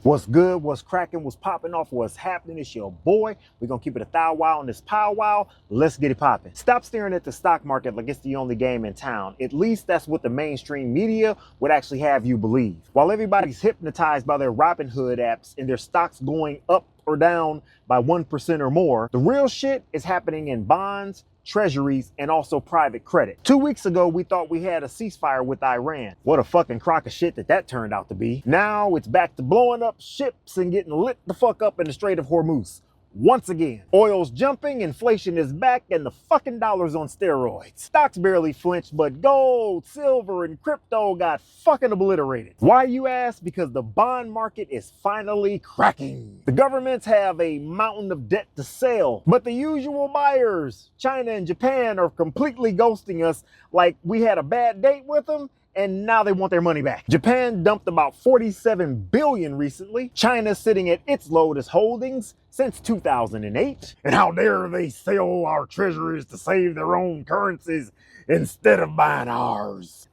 What's good? What's cracking? What's popping off? What's happening? It's your boy. We're gonna keep it a thou wow in this powwow. Let's get it popping. Stop staring at the stock market like it's the only game in town. At least that's what the mainstream media would actually have you believe. While everybody's hypnotized by their Robinhood apps and their stocks going up or down by 1% or more, the real shit is happening in bonds, treasuries, and also private credit. 2 weeks ago, we thought we had a ceasefire with Iran. What a fucking crock of shit that turned out to be. Now it's back to blowing up ships and getting lit the fuck up in the Strait of Hormuz. Once again, oil's jumping, inflation is back, and the fucking dollar's on steroids. Stocks barely flinched, but gold, silver, and crypto got fucking obliterated. Why, you ask? Because the bond market is finally cracking. The governments have a mountain of debt to sell, but the usual buyers, China and Japan, are completely ghosting us like we had a bad date with them, and now they want their money back. Japan dumped about 47 billion recently. China's sitting at its lowest holdings since 2008. And how dare they sell our treasuries to save their own currencies instead of buying ours?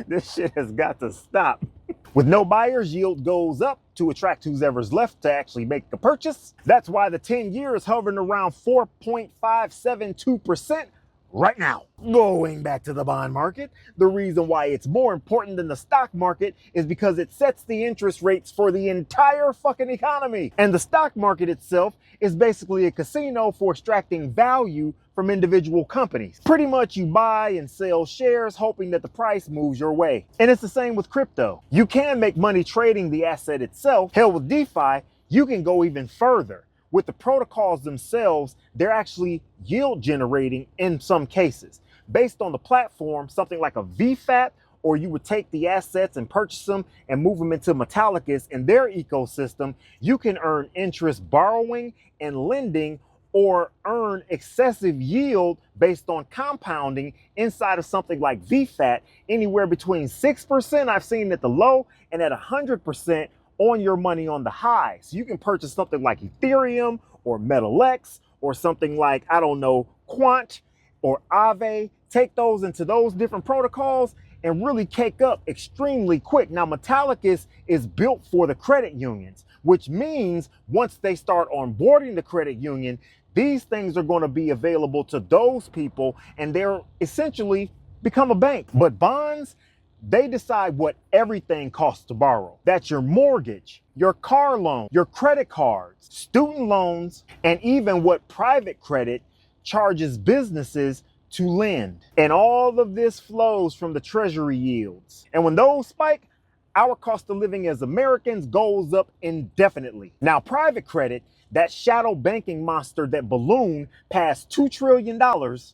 This shit has got to stop. With no buyers, yield goes up to attract whoever's left to actually make the purchase. That's why the 10-year is hovering around 4.572%. right now. Going back to the bond market, the reason why it's more important than the stock market is because it sets the interest rates for the entire fucking economy. And the stock market itself is basically a casino for extracting value from individual companies. Pretty much you buy and sell shares hoping that the price moves your way. And it's the same with crypto. You can make money trading the asset itself. Hell, with DeFi, you can go even further. With the protocols themselves, they're actually yield generating in some cases. Based on the platform, something like a vfat, or you would take the assets and purchase them and move them into Metallicus in their ecosystem, you can earn interest borrowing and lending, or earn excessive yield based on compounding inside of something like vfat, anywhere between 6% I've seen at the low and at 100% on your money on the high. So you can purchase something like Ethereum or Metal X or something like, I don't know, Quant or Aave, take those into those different protocols and really cake up extremely quick. Now, Metallicus is built for the credit unions, which means once they start onboarding the credit union, these things are going to be available to those people and they're essentially become a bank. But bonds, they decide what everything costs to borrow. That's your mortgage, your car loan, your credit cards, student loans, and even what private credit charges businesses to lend. And all of this flows from the treasury yields. And when those spike, our cost of living as Americans goes up indefinitely. Now, private credit, that shadow banking monster that ballooned past $2 trillion,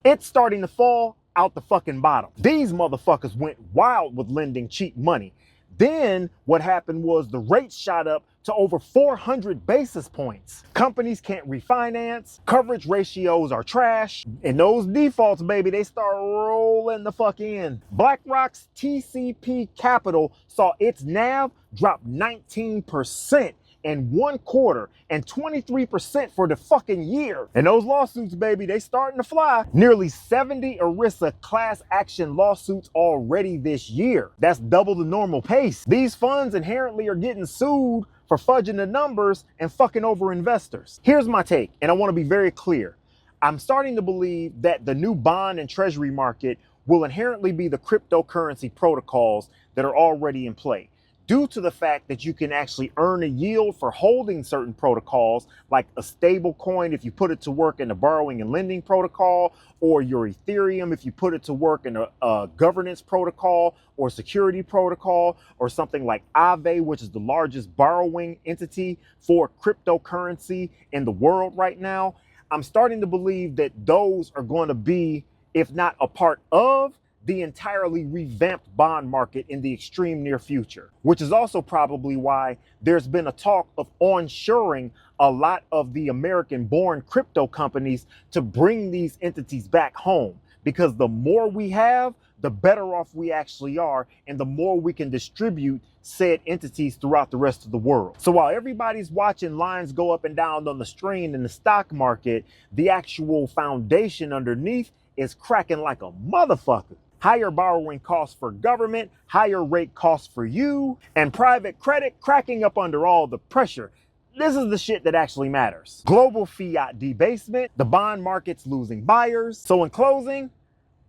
it's starting to fall out the fucking bottom. These motherfuckers went wild with lending cheap money. Then what happened was the rates shot up to over 400 basis points. Companies can't refinance, coverage ratios are trash, and those defaults, baby, they start rolling the fuck in. BlackRock's TCP Capital saw its NAV drop 19% in 1 quarter and 23% for the fucking year. And those lawsuits, baby, they starting to fly. Nearly 70 ERISA class action lawsuits already this year. That's double the normal pace. These funds inherently are getting sued for fudging the numbers and fucking over investors. Here's my take, and I want to be very clear. I'm starting to believe that the new bond and treasury market will inherently be the cryptocurrency protocols that are already in play, due to the fact that you can actually earn a yield for holding certain protocols, like a stable coin if you put it to work in a borrowing and lending protocol, or your Ethereum if you put it to work in a governance protocol or security protocol, or something like Aave, which is the largest borrowing entity for cryptocurrency in the world right now. I'm starting to believe that those are going to be, if not a part of, the entirely revamped bond market in the extreme near future, which is also probably why there's been a talk of onshoring a lot of the American-born crypto companies to bring these entities back home. Because the more we have, the better off we actually are, and the more we can distribute said entities throughout the rest of the world. So while everybody's watching lines go up and down on the screen in the stock market, the actual foundation underneath is cracking like a motherfucker. higher borrowing costs for government, higher rate costs for you, and private credit cracking up under all the pressure. This is the shit that actually matters. Global fiat debasement, the bond market's losing buyers. So in closing,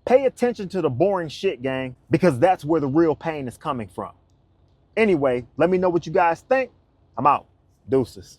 pay attention to the boring shit, gang, because that's where the real pain is coming from. Anyway, let me know what you guys think. I'm out. Deuces.